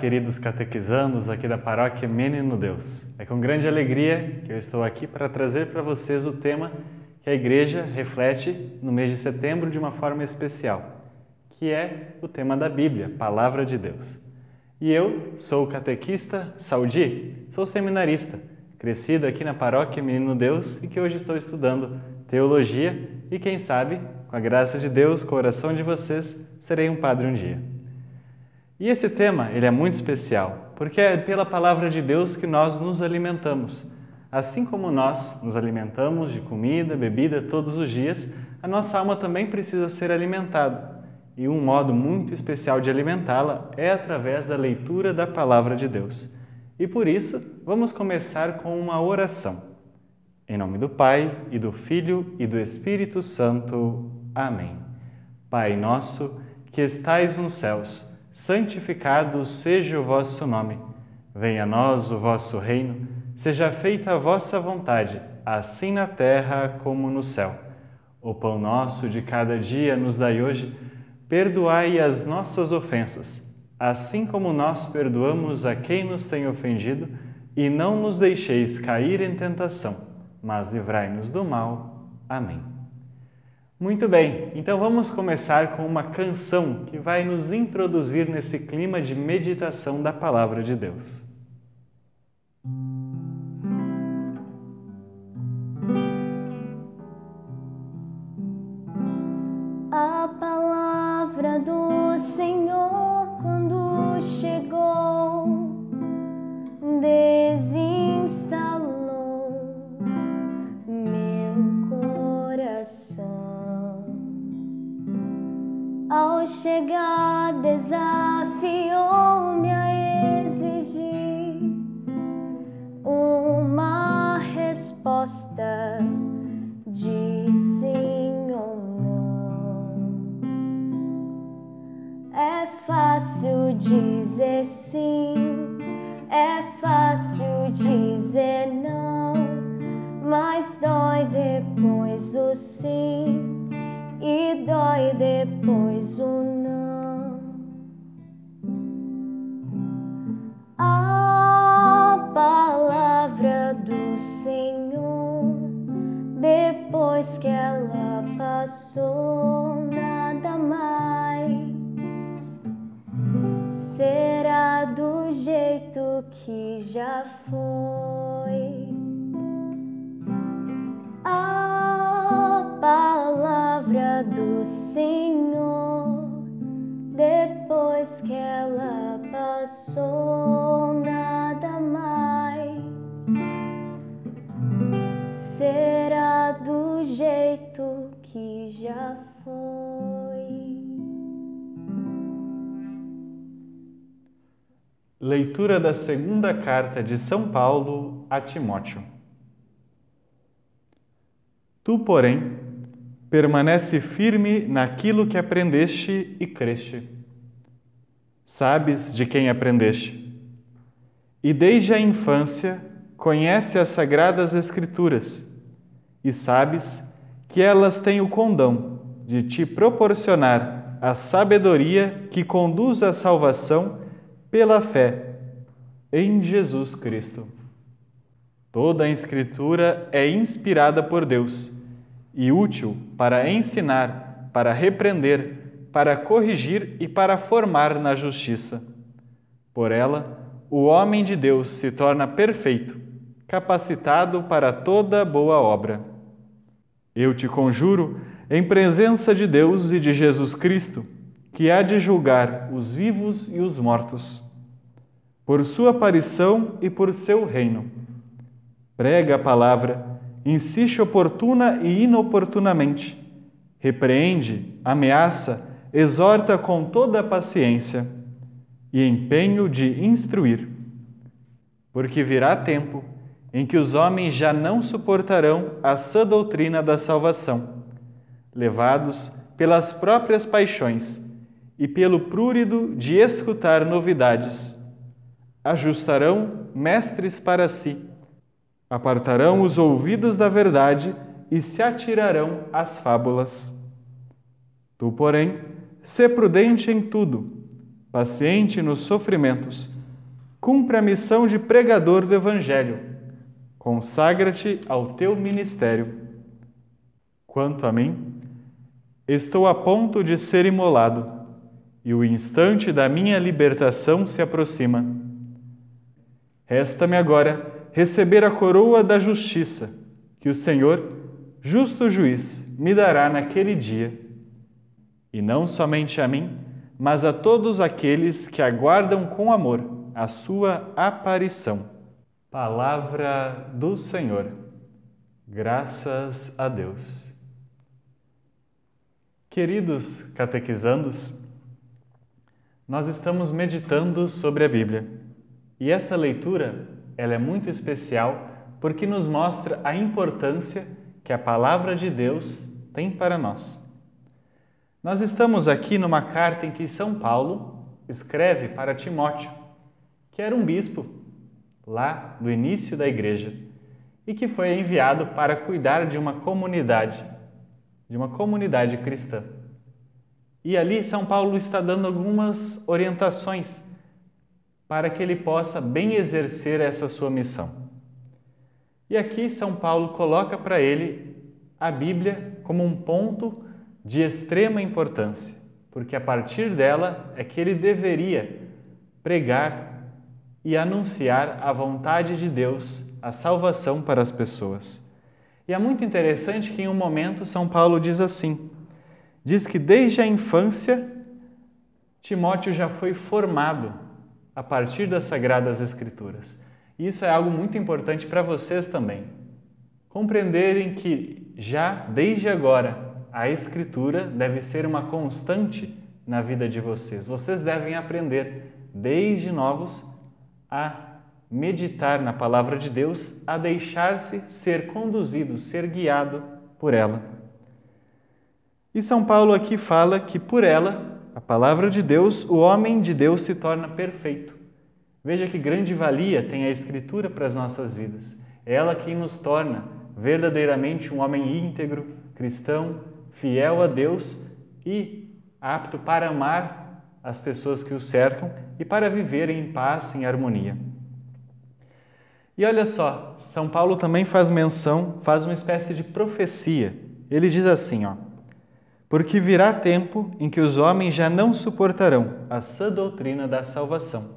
queridos catequizandos aqui da Paróquia Menino Deus. É com grande alegria que eu estou aqui para trazer para vocês o tema que a Igreja reflete no mês de setembro de uma forma especial, que é o tema da Bíblia, Palavra de Deus. E eu sou o catequista Saudi, sou seminarista, crescido aqui na Paróquia Menino Deus e que hoje estou estudando teologia e quem sabe, com a graça de Deus, com a oração de vocês, serei um padre um dia. E esse tema, ele é muito especial, porque é pela Palavra de Deus que nós nos alimentamos. Assim como nós nos alimentamos de comida, bebida todos os dias, a nossa alma também precisa ser alimentada. E um modo muito especial de alimentá-la é através da leitura da Palavra de Deus. E por isso, vamos começar com uma oração. Em nome do Pai, e do Filho, e do Espírito Santo. Amém. Pai nosso, que estais nos céus, santificado seja o vosso nome. Venha a nós o vosso reino, seja feita a vossa vontade, assim na terra como no céu. O pão nosso de cada dia nos dai hoje, perdoai as nossas ofensas, assim como nós perdoamos a quem nos tem ofendido, e não nos deixeis cair em tentação, mas livrai-nos do mal. Amém. Muito bem, então vamos começar com uma canção que vai nos introduzir nesse clima de meditação da Palavra de Deus. A palavra do Senhor, quando chegou, desinstalou meu coração. Ao chegar, desafiou-me a exigir uma resposta de sim ou não. É fácil dizer sim, é fácil dizer não, mas dói depois o sim e dói depois o não. A palavra do Senhor, depois que ela passou, nada mais será do jeito que já foi. A palavra do Senhor, depois que ela passou, nada mais será do jeito que já foi. Leitura da segunda carta de São Paulo a Timóteo. Tu, porém, permanece firme naquilo que aprendeste e creste. Sabes de quem aprendeste. E desde a infância conhece as sagradas Escrituras e sabes que elas têm o condão de te proporcionar a sabedoria que conduz à salvação pela fé em Jesus Cristo. Toda a Escritura é inspirada por Deus e útil para ensinar, para repreender, para corrigir e para formar na justiça. Por ela, o homem de Deus se torna perfeito, capacitado para toda boa obra. Eu te conjuro, em presença de Deus e de Jesus Cristo, que há de julgar os vivos e os mortos, por sua aparição e por seu reino. Prega a palavra, insiste oportuna e inoportunamente, repreende, ameaça, exorta com toda a paciência e empenho de instruir. Porque virá tempo em que os homens já não suportarão a sã doutrina da salvação, levados pelas próprias paixões e pelo prurido de escutar novidades. Ajustarão mestres para si, apartarão os ouvidos da verdade e se atirarão às fábulas. Tu, porém, sê prudente em tudo, paciente nos sofrimentos, cumpre a missão de pregador do Evangelho. Consagra-te ao teu ministério. Quanto a mim, estou a ponto de ser imolado, e o instante da minha libertação se aproxima. Resta-me agora receber a coroa da justiça, que o Senhor, justo juiz, me dará naquele dia. E não somente a mim, mas a todos aqueles que aguardam com amor a sua aparição. Palavra do Senhor. Graças a Deus. Queridos catequizandos, nós estamos meditando sobre a Bíblia. E essa leitura, ela é muito especial porque nos mostra a importância que a palavra de Deus tem para nós. Nós estamos aqui numa carta em que São Paulo escreve para Timóteo, que era um bispo lá do início da igreja e que foi enviado para cuidar de uma comunidade cristã. E ali São Paulo está dando algumas orientações para que ele possa bem exercer essa sua missão. E aqui São Paulo coloca para ele a Bíblia como um ponto de extrema importância, porque a partir dela é que ele deveria pregar e anunciar a vontade de Deus, a salvação para as pessoas. E é muito interessante que em um momento São Paulo diz assim, diz que desde a infância Timóteo já foi formado a partir das Sagradas Escrituras. E isso é algo muito importante para vocês também. Compreenderem que já desde agora a Escritura deve ser uma constante na vida de vocês. Vocês devem aprender desde novos a meditar na palavra de Deus, a deixar-se ser conduzido, ser guiado por ela. E São Paulo aqui fala que por ela, a palavra de Deus, o homem de Deus se torna perfeito. Veja que grande valia tem a Escritura para as nossas vidas. É ela quem nos torna verdadeiramente um homem íntegro, cristão, fiel a Deus e apto para amar as pessoas que o cercam e para viver em paz, em harmonia. E olha só, São Paulo também faz uma espécie de profecia. Ele diz assim, porque virá tempo em que os homens já não suportarão a sã doutrina da salvação.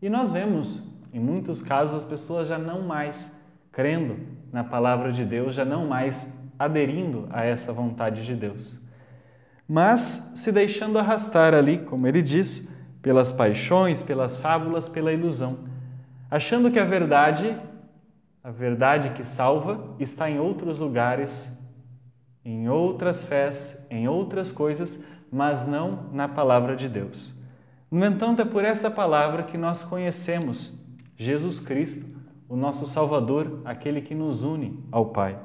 E nós vemos, em muitos casos, as pessoas já não mais crendo na palavra de Deus, já não mais aderindo a essa vontade de Deus, mas se deixando arrastar ali, como ele diz, pelas paixões, pelas fábulas, pela ilusão, achando que a verdade que salva, está em outros lugares, em outras fés, em outras coisas, mas não na palavra de Deus. No entanto, é por essa palavra que nós conhecemos Jesus Cristo, o nosso Salvador, aquele que nos une ao Pai.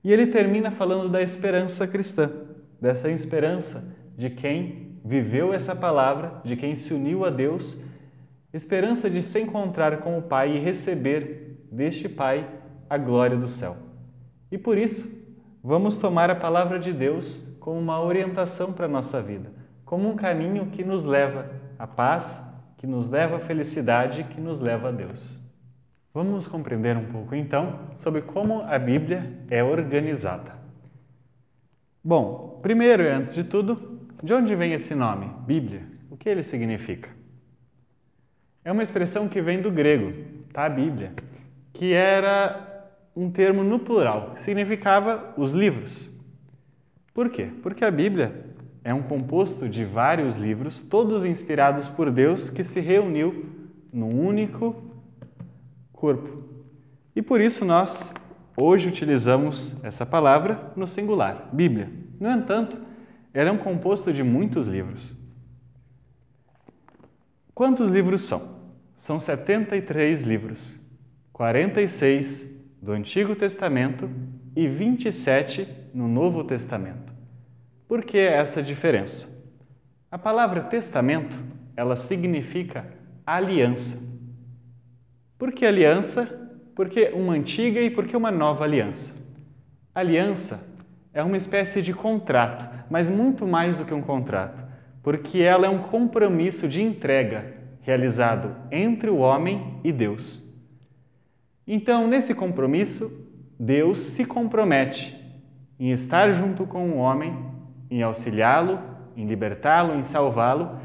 E ele termina falando da esperança cristã, dessa esperança de quem viveu essa palavra, de quem se uniu a Deus, esperança de se encontrar com o Pai e receber deste Pai a glória do céu. E por isso, vamos tomar a palavra de Deus como uma orientação para a nossa vida, como um caminho que nos leva à paz, que nos leva à felicidade, que nos leva a Deus. Vamos compreender um pouco, então, sobre como a Bíblia é organizada. Bom, primeiro e antes de tudo, de onde vem esse nome, Bíblia? O que ele significa? É uma expressão que vem do grego, tá? Bíblia, que era um termo no plural, que significava os livros. Por quê? Porque a Bíblia é um composto de vários livros, todos inspirados por Deus, que se reuniu num único corpo. E por isso nós hoje utilizamos essa palavra no singular, Bíblia. No entanto, ela é um composto de muitos livros. Quantos livros são? São 73 livros, 46 do Antigo Testamento e 27 no Novo Testamento. Por que essa diferença? A palavra testamento, ela significa aliança. Por que aliança? Porque uma antiga e porque uma nova aliança. Aliança é uma espécie de contrato, mas muito mais do que um contrato, porque ela é um compromisso de entrega realizado entre o homem e Deus. Então, nesse compromisso, Deus se compromete em estar junto com o homem, em auxiliá-lo, em libertá-lo, em salvá-lo,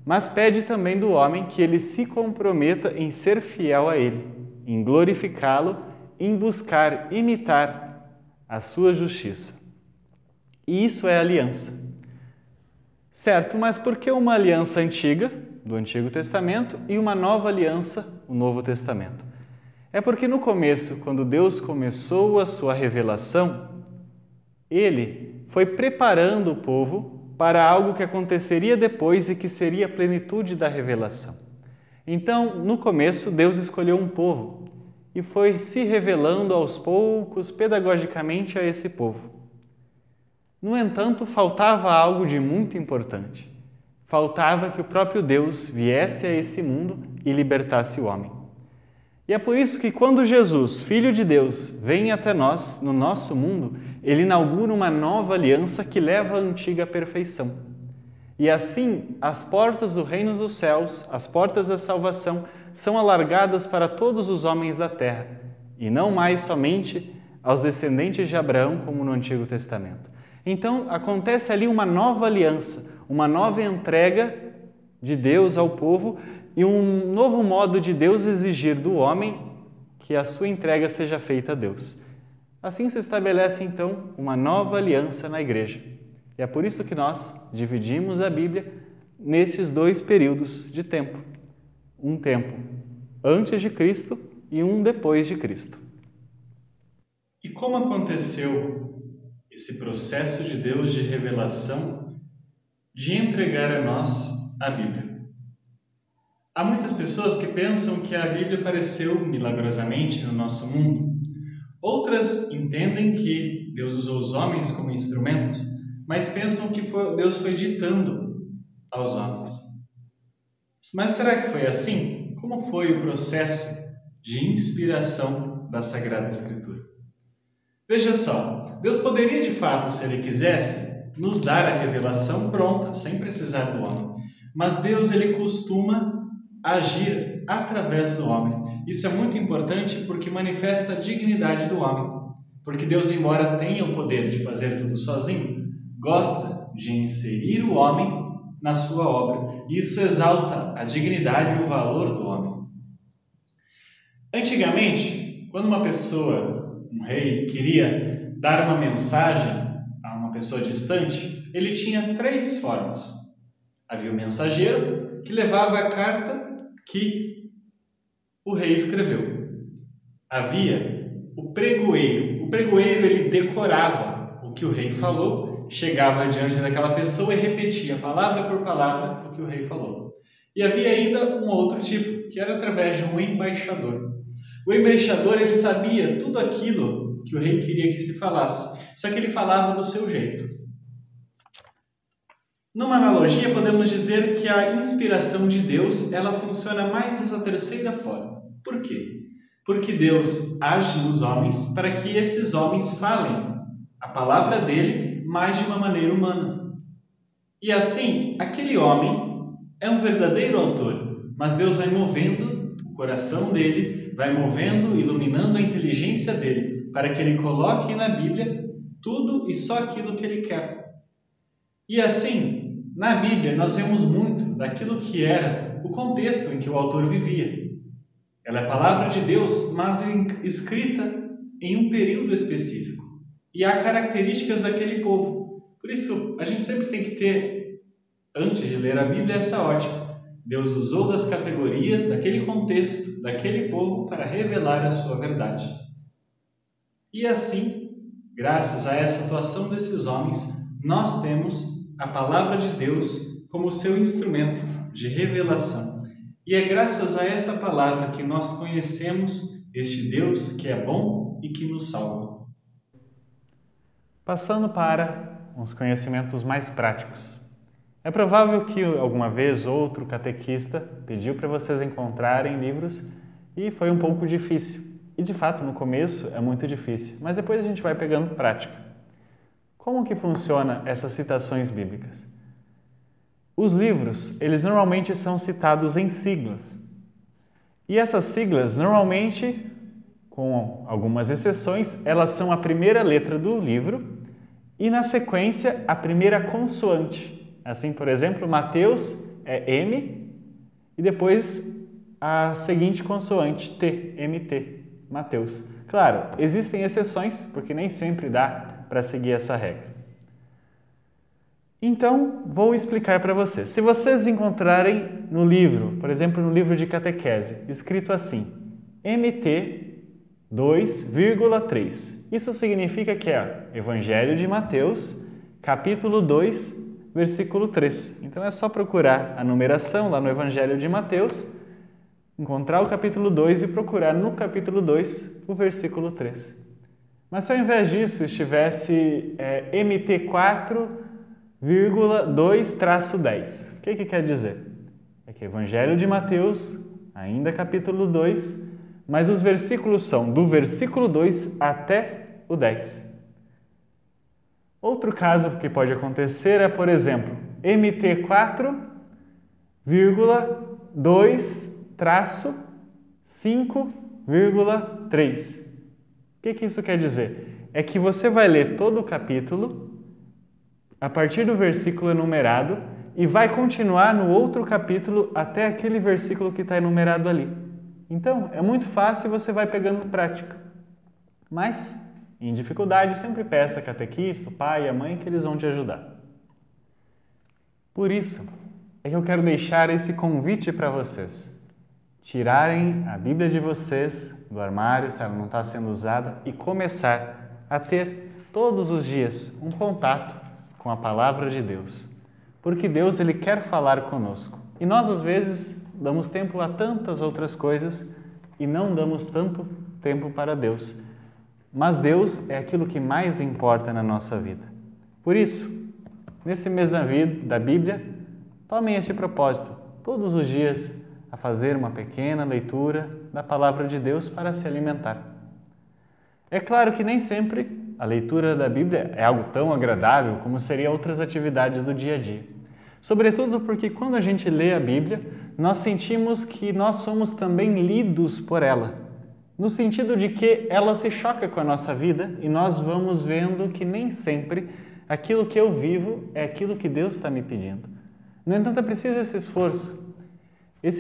mas pede também do homem que ele se comprometa em ser fiel a ele, em glorificá-lo, em buscar imitar a sua justiça. E isso é aliança. Certo, mas por que uma aliança antiga, do Antigo Testamento, e uma nova aliança, o Novo Testamento? É porque no começo, quando Deus começou a sua revelação, Ele foi preparando o povo para algo que aconteceria depois e que seria a plenitude da revelação. Então, no começo, Deus escolheu um povo e foi se revelando aos poucos, pedagogicamente, a esse povo. No entanto, faltava algo de muito importante. Faltava que o próprio Deus viesse a esse mundo e libertasse o homem. E é por isso que quando Jesus, Filho de Deus, vem até nós, no nosso mundo, ele inaugura uma nova aliança que leva à antiga perfeição. E assim, as portas do reino dos céus, as portas da salvação, são alargadas para todos os homens da terra, e não mais somente aos descendentes de Abraão, como no Antigo Testamento. Então, acontece ali uma nova aliança, uma nova entrega de Deus ao povo e um novo modo de Deus exigir do homem que a sua entrega seja feita a Deus. Assim se estabelece, então, uma nova aliança na Igreja. E é por isso que nós dividimos a Bíblia nesses dois períodos de tempo. Um tempo antes de Cristo e um depois de Cristo. E como aconteceu esse processo de Deus de revelação de entregar a nós a Bíblia? Há muitas pessoas que pensam que a Bíblia apareceu milagrosamente no nosso mundo. Outras entendem que Deus usou os homens como instrumentos, mas pensam que Deus foi ditando aos homens. Mas será que foi assim? Como foi o processo de inspiração da Sagrada Escritura? Veja só, Deus poderia de fato, se Ele quisesse, nos dar a revelação pronta, sem precisar do homem. Mas Deus, Ele costuma agir através do homem. Isso é muito importante porque manifesta a dignidade do homem. Porque Deus, embora tenha o poder de fazer tudo sozinho, gosta de inserir o homem na sua obra. Isso exalta a dignidade e o valor do homem. Antigamente, quando uma pessoa, um rei, queria dar uma mensagem a uma pessoa distante, ele tinha 3 formas. Havia o mensageiro, que levava a carta que o rei escreveu. Havia o pregoeiro. O pregoeiro, ele decorava o que o rei falou, chegava diante daquela pessoa e repetia palavra por palavra o que o rei falou. E havia ainda um outro tipo, que era através de um embaixador. O embaixador, ele sabia tudo aquilo que o rei queria que se falasse, só que ele falava do seu jeito. Numa analogia, podemos dizer que a inspiração de Deus, ela funciona mais dessa terceira forma. Por quê? Porque Deus age nos homens para que esses homens falem a palavra dele mais de uma maneira humana. E assim, aquele homem é um verdadeiro autor, mas Deus vai movendo o coração dele, vai movendo, iluminando a inteligência dele, para que ele coloque na Bíblia tudo e só aquilo que ele quer. E assim, na Bíblia, nós vemos muito daquilo que era o contexto em que o autor vivia. Ela é a palavra de Deus, mas escrita em um período específico. E há características daquele povo. Por isso, a gente sempre tem que ter, antes de ler a Bíblia, essa ótica. Deus usou das categorias, daquele contexto, daquele povo, para revelar a sua verdade. E assim, graças a essa atuação desses homens, nós temos a palavra de Deus como seu instrumento de revelação. E é graças a essa palavra que nós conhecemos este Deus que é bom e que nos salva. Passando para uns conhecimentos mais práticos. É provável que alguma vez outro catequista pediu para vocês encontrarem livros e foi um pouco difícil. E de fato, no começo é muito difícil, mas depois a gente vai pegando prática. Como que funciona essas citações bíblicas? os livros, eles normalmente são citados em siglas. E essas siglas, normalmente, com algumas exceções, elas são a primeira letra do livro e, na sequência, a primeira consoante. Assim, por exemplo, Mateus é M e depois a seguinte consoante, T, MT, Mateus. Claro, existem exceções, porque nem sempre dá para seguir essa regra. Então, vou explicar para vocês. Se vocês encontrarem no livro, por exemplo, no livro de catequese, escrito assim, MT 2,3. Isso significa que é Evangelho de Mateus, capítulo 2, versículo 3. Então é só procurar a numeração lá no Evangelho de Mateus, encontrar o capítulo 2 e procurar no capítulo 2 o versículo 3. Mas se ao invés disso estivesse MT 4,2-10, o que quer dizer? É que Evangelho de Mateus, ainda capítulo 2, mas os versículos são do versículo 2 até o 10. Outro caso que pode acontecer é, por exemplo, MT 4,2-5,3. O que isso quer dizer? É que você vai ler todo o capítulo a partir do versículo enumerado e vai continuar no outro capítulo até aquele versículo que está enumerado ali. Então, é muito fácil e você vai pegando prática. Mas, em dificuldade, sempre peça catequista, o pai e a mãe que eles vão te ajudar. Por isso, é que eu quero deixar esse convite para vocês. Tirarem a Bíblia de vocês do armário, se ela não está sendo usada, e começar a ter todos os dias um contato com a Palavra de Deus. Porque Deus, Ele quer falar conosco. E nós, às vezes, damos tempo a tantas outras coisas e não damos tanto tempo para Deus. Mas Deus é aquilo que mais importa na nossa vida. Por isso, nesse mês da Bíblia, tomem este propósito, todos os dias, a fazer uma pequena leitura da Palavra de Deus para se alimentar. É claro que nem sempre a leitura da Bíblia é algo tão agradável como seriam outras atividades do dia a dia. Sobretudo porque quando a gente lê a Bíblia, nós sentimos que nós somos também lidos por ela, no sentido de que ela se choca com a nossa vida e nós vamos vendo que nem sempre aquilo que eu vivo é aquilo que Deus está me pedindo. No entanto, é preciso esse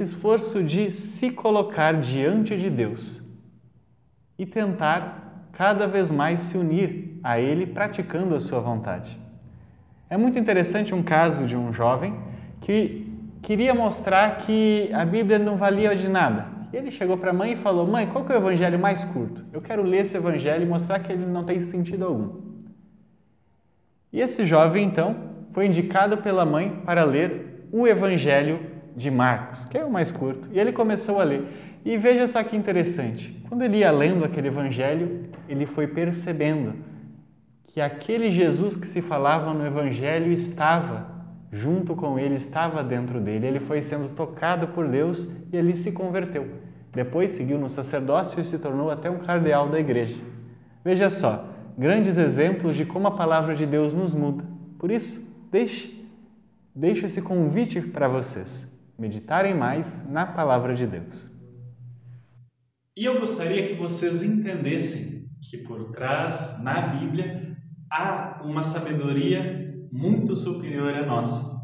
esforço de se colocar diante de Deus e tentar cada vez mais se unir a Ele praticando a sua vontade. É muito interessante um caso de um jovem que queria mostrar que a Bíblia não valia de nada. E ele chegou para a mãe e falou: mãe, qual que é o evangelho mais curto? Eu quero ler esse evangelho e mostrar que ele não tem sentido algum. E esse jovem, então, foi indicado pela mãe para ler o Evangelho de Marcos, que é o mais curto. E ele começou a ler. E veja só que interessante. Quando ele ia lendo aquele evangelho, ele foi percebendo que aquele Jesus que se falava no evangelho estava junto com ele, estava dentro dele. Ele foi sendo tocado por Deus e ele se converteu. Depois seguiu no sacerdócio e se tornou até um cardeal da igreja. Veja só, grandes exemplos de como a palavra de Deus nos muda. Por isso, deixo esse convite para vocês, meditarem mais na palavra de Deus. E eu gostaria que vocês entendessem que por trás, na Bíblia, há uma sabedoria muito superior à nossa.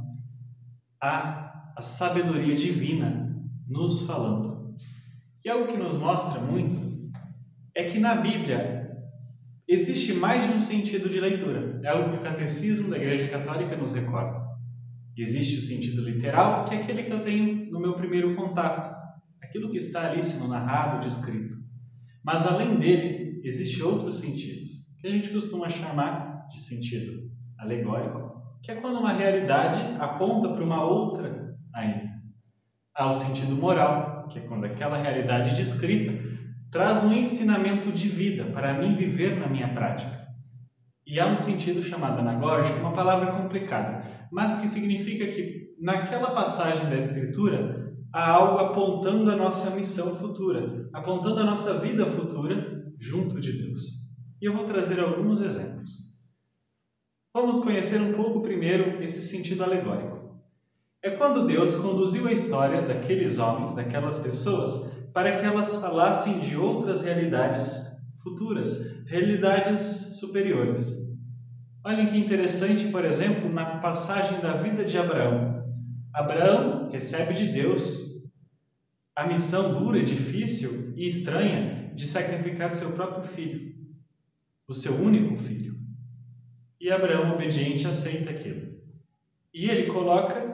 Há a sabedoria divina nos falando. E algo que nos mostra muito é que na Bíblia existe mais de um sentido de leitura. É algo que o Catecismo da Igreja Católica nos recorda. Existe o sentido literal, que é aquele que eu tenho no meu primeiro contato. Aquilo que está ali sendo narrado, descrito. Mas além dele, existem outros sentidos, que a gente costuma chamar de sentido alegórico, que é quando uma realidade aponta para uma outra ainda. Há o sentido moral, que é quando aquela realidade descrita traz um ensinamento de vida para mim viver na minha prática. E há um sentido chamado anagógico, uma palavra complicada, mas que significa que naquela passagem da Escritura há algo apontando a nossa missão futura, apontando a nossa vida futura junto de Deus. E eu vou trazer alguns exemplos. Vamos conhecer um pouco primeiro esse sentido alegórico. É quando Deus conduziu a história daqueles homens, daquelas pessoas, para que elas falassem de outras realidades futuras, realidades superiores. Olhem que interessante, por exemplo, na passagem da vida de Abraão. Abraão recebe de Deus a missão dura, difícil e estranha de sacrificar seu próprio filho, o seu único filho. E Abraão, obediente, aceita aquilo. E ele coloca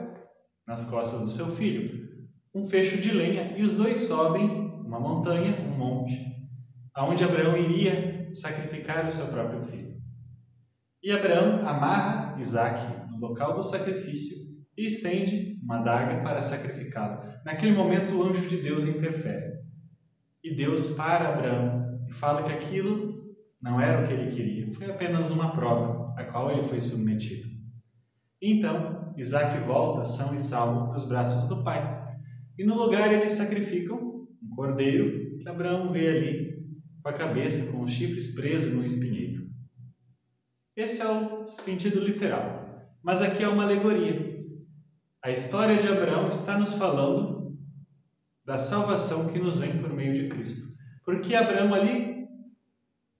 nas costas do seu filho um fecho de lenha e os dois sobem uma montanha, um monte, aonde Abraão iria sacrificar o seu próprio filho. E Abraão amarra Isaque no local do sacrifício e estende uma adaga para sacrificá-lo. Naquele momento, o anjo de Deus interfere. E Deus para Abraão e fala que aquilo não era o que ele queria. Foi apenas uma prova a qual ele foi submetido. Então, Isaque volta são e salvo para os braços do pai. E no lugar eles sacrificam um cordeiro que Abraão vê ali com a cabeça, com os chifres presos no espinheiro. Esse é o sentido literal. Mas aqui é uma alegoria. A história de Abraão está nos falando da salvação que nos vem por meio de Cristo. Porque Abraão ali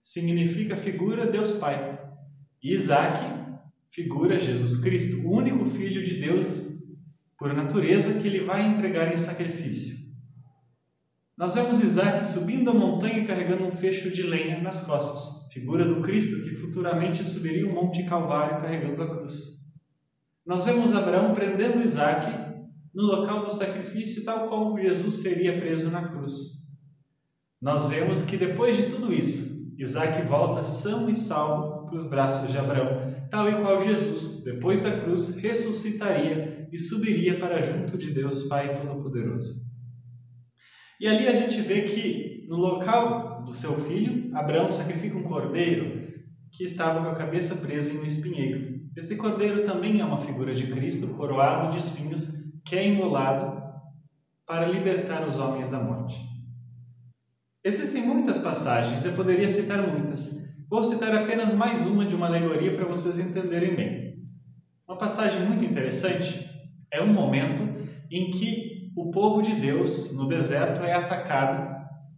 significa figura Deus Pai. E Isaque figura Jesus Cristo, o único Filho de Deus por natureza que ele vai entregar em sacrifício. Nós vemos Isaque subindo a montanha carregando um fecho de lenha nas costas, figura do Cristo que futuramente subiria o Monte Calvário carregando a cruz. Nós vemos Abraão prendendo Isaque no local do sacrifício, tal como Jesus seria preso na cruz. Nós vemos que depois de tudo isso, Isaque volta são e salvo para os braços de Abraão, tal e qual Jesus, depois da cruz, ressuscitaria e subiria para junto de Deus Pai Todo-Poderoso. E ali a gente vê que no local do seu filho, Abraão sacrifica um cordeiro que estava com a cabeça presa em um espinheiro. Esse cordeiro também é uma figura de Cristo, coroado de espinhos, que é imolado para libertar os homens da morte. Existem muitas passagens, eu poderia citar muitas. Vou citar apenas mais uma de uma alegoria para vocês entenderem bem. Uma passagem muito interessante é um momento em que o povo de Deus no deserto é atacado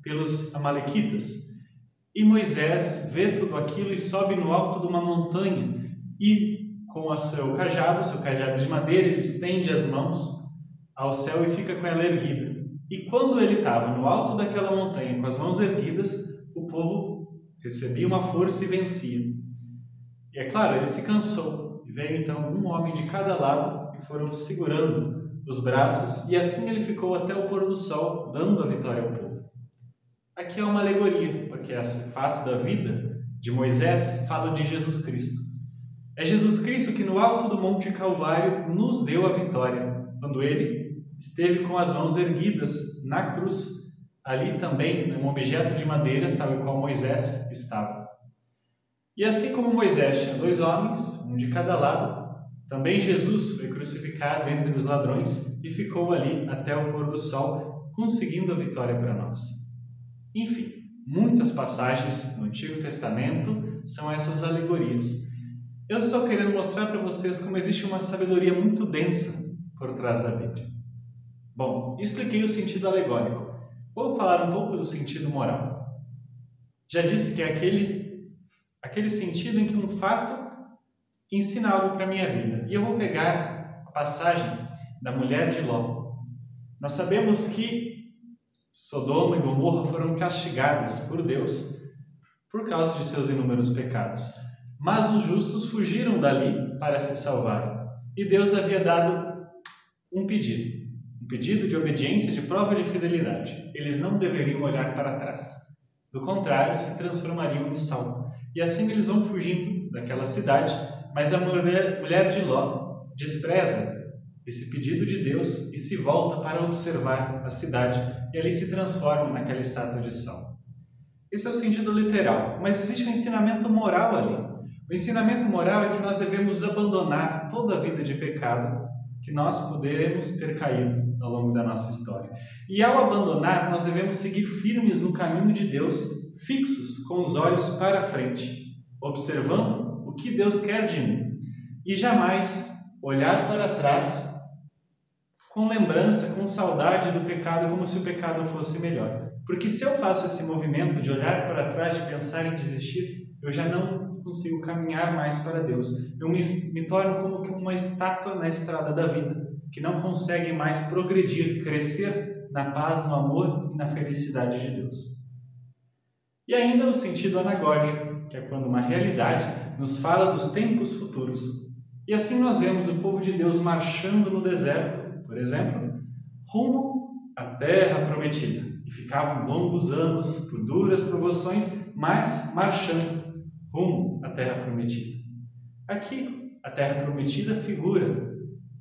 pelos amalequitas. E Moisés vê tudo aquilo e sobe no alto de uma montanha e com o seu cajado de madeira, ele estende as mãos ao céu e fica com ela erguida. E quando ele estava no alto daquela montanha com as mãos erguidas, o povo recebia uma força e vencia. E é claro, ele se cansou. E veio então um homem de cada lado e foram segurando os braços. E assim ele ficou até o pôr do sol, dando a vitória ao povo. Aqui é uma alegoria, porque esse fato da vida de Moisés fala de Jesus Cristo. É Jesus Cristo que no alto do Monte Calvário nos deu a vitória, quando ele esteve com as mãos erguidas na cruz, ali também, um objeto de madeira, tal e qual Moisés estava. E assim como Moisés tinha dois homens, um de cada lado, também Jesus foi crucificado entre os ladrões e ficou ali até o pôr do sol, conseguindo a vitória para nós. Enfim, muitas passagens no Antigo Testamento são essas alegorias. Eu estou querendo mostrar para vocês como existe uma sabedoria muito densa por trás da Bíblia. Bom, expliquei o sentido alegórico. Vou falar um pouco do sentido moral. Já disse que é aquele sentido em que um fato ensina algo para a minha vida. E eu vou pegar a passagem da mulher de Ló. Nós sabemos que Sodoma e Gomorra foram castigadas por Deus por causa de seus inúmeros pecados. Mas os justos fugiram dali para se salvar. E Deus havia dado um pedido de obediência, de prova de fidelidade. Eles não deveriam olhar para trás. Do contrário, se transformariam em sal. E assim eles vão fugindo daquela cidade, mas a mulher de Ló despreza esse pedido de Deus e se volta para observar a cidade e ali se transforma naquela estátua de sal. Esse é o sentido literal, mas existe um ensinamento moral ali. O ensinamento moral é que nós devemos abandonar toda a vida de pecado que nós poderemos ter caído ao longo da nossa história. E ao abandonar, nós devemos seguir firmes no caminho de Deus, fixos, com os olhos para frente, observando o que Deus quer de mim. E jamais olhar para trás com lembrança, com saudade do pecado, como se o pecado fosse melhor. Porque se eu faço esse movimento de olhar para trás, de pensar em desistir, eu já não consigo caminhar mais para Deus. Eu me torno como que uma estátua na estrada da vida, que não consegue mais progredir, crescer na paz, no amor e na felicidade de Deus. E ainda o sentido anagógico, que é quando uma realidade nos fala dos tempos futuros. E assim nós vemos o povo de Deus marchando no deserto, por exemplo, rumo à terra prometida. E ficavam longos anos, por duras provações, mas marchando rumo à terra prometida. Aqui, a terra prometida figura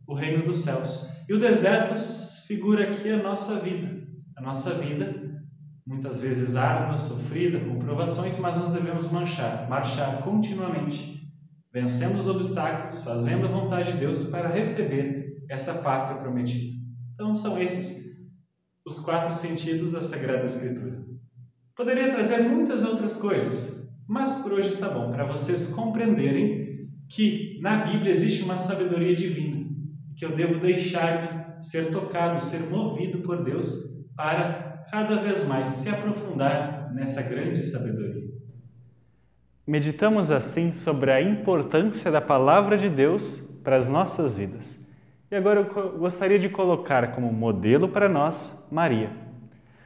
o reino dos céus. E o deserto figura aqui a nossa vida. A nossa vida, muitas vezes árdua, sofrida, com provações, mas nós devemos marchar continuamente, vencendo os obstáculos, fazendo a vontade de Deus para receber essa pátria prometida. Então são esses os 4 sentidos da Sagrada Escritura. Poderia trazer muitas outras coisas, mas por hoje está bom, para vocês compreenderem que na Bíblia existe uma sabedoria divina, que eu devo deixar-me ser tocado, ser movido por Deus para cada vez mais se aprofundar nessa grande sabedoria. Meditamos assim sobre a importância da Palavra de Deus para as nossas vidas. E agora eu gostaria de colocar como modelo para nós Maria,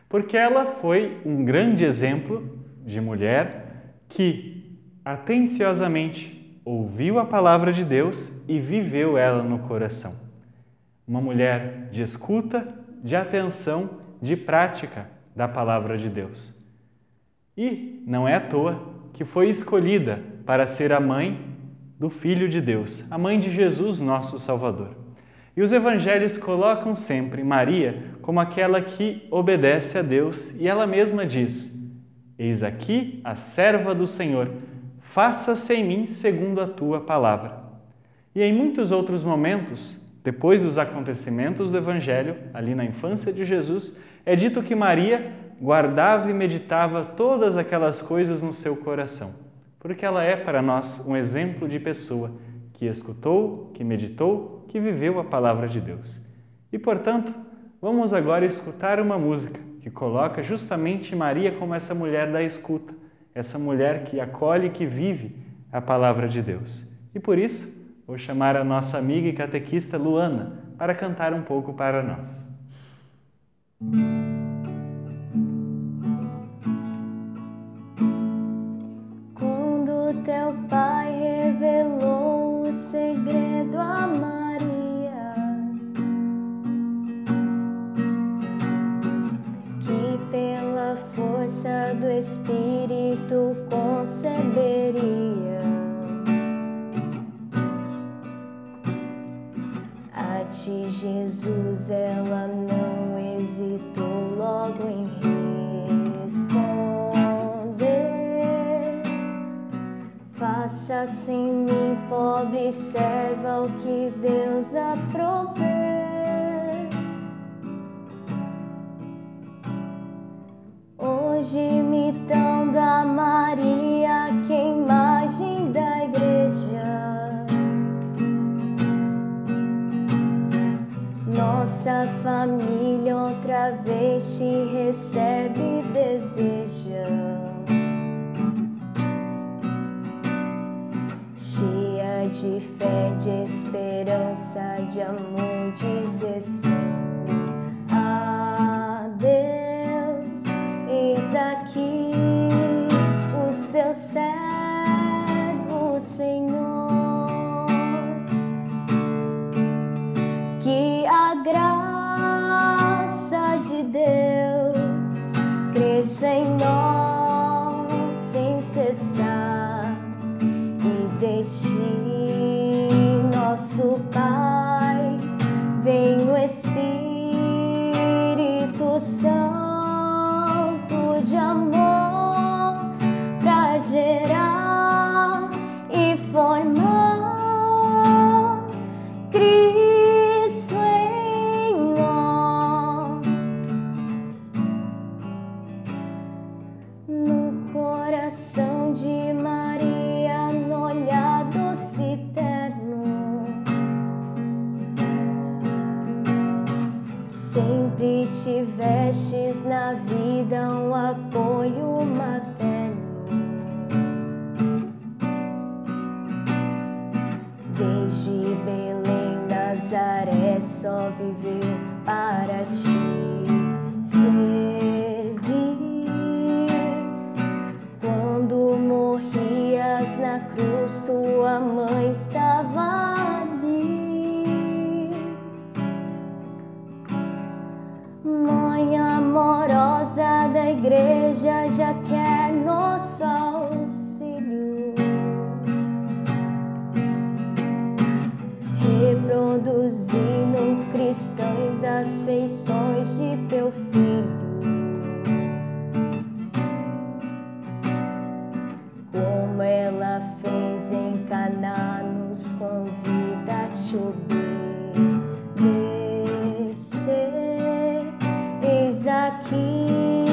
porque ela foi um grande exemplo de mulher que atenciosamente ouviu a Palavra de Deus e viveu ela no coração. Uma mulher de escuta, de atenção, de prática da Palavra de Deus. E não é à toa que foi escolhida para ser a mãe do Filho de Deus, a mãe de Jesus, nosso Salvador. E os evangelhos colocam sempre Maria como aquela que obedece a Deus, e ela mesma diz: eis aqui a serva do Senhor, faça-se em mim segundo a tua palavra. E em muitos outros momentos, depois dos acontecimentos do evangelho, ali na infância de Jesus, é dito que Maria guardava e meditava todas aquelas coisas no seu coração, porque ela é para nós um exemplo de pessoa que escutou, que meditou, que viveu a palavra de Deus. E, portanto, vamos agora escutar uma música que coloca justamente Maria como essa mulher da escuta, essa mulher que acolhe e que vive a palavra de Deus. E por isso, vou chamar a nossa amiga e catequista Luana para cantar um pouco para nós. Quando teu pai revelou o segredo a Maria, que pela força do Espírito conceberia, a ti, Jesus, ela não hesitou logo em responder: faça-se em mim, pobre serva, o que Deus aprovê. Hoje, imitando a Maria, que é imagem da Igreja, nossa família outra vez te recebe e deseja. Cheia de fé, de esperança, de amor, dizer sim a Deus. Eis aqui o seu servo, Senhor. Que a graça de Deus cresça em nós sem cessar, e de ti, nosso Pai, vem o Espírito Santo de amor para gerar e formar Cristo em nós. No coração de Maria, no olhar doce e terno, vida, um apoio materno. Desde Belém, Nazaré, só viver para te servir. Quando morrias na cruz, tua mãe estava ali. Mãe amorosa da igreja, já quer nosso auxílio. Reproduzindo cristãs as feições de teu filho. Como ela fez em Caná, nos convida a te obedecer. Eis aqui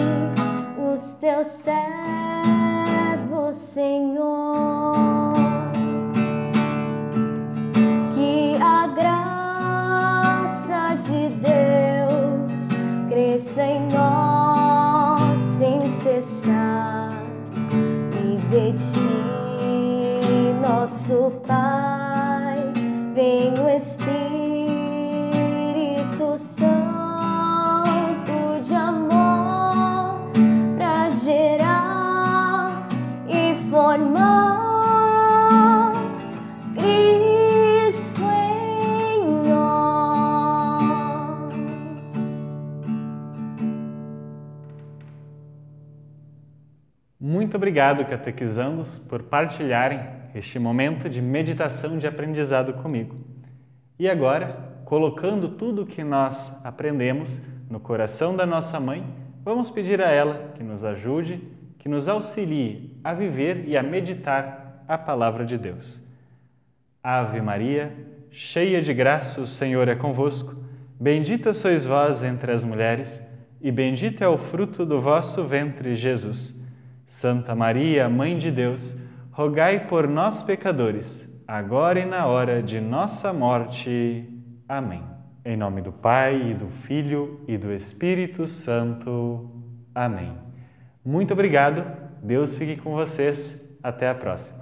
os teus servos, Senhor. Que a graça de Deus cresça em nós sem cessar. E de ti, nosso Pai, vem o Espírito Santo de amor para gerar e formar Cristo em nós. Muito obrigado, catequizandos, por partilharem este momento de meditação de aprendizado comigo. E agora, colocando tudo o que nós aprendemos no coração da nossa mãe, vamos pedir a ela que nos ajude, que nos auxilie a viver e a meditar a palavra de Deus. Ave Maria, cheia de graça, o Senhor é convosco. Bendita sois vós entre as mulheres, e bendito é o fruto do vosso ventre, Jesus. Santa Maria, Mãe de Deus, rogai por nós, pecadores, agora e na hora de nossa morte. Amém. Em nome do Pai, e do Filho, e do Espírito Santo. Amém. Muito obrigado. Deus fique com vocês. Até a próxima.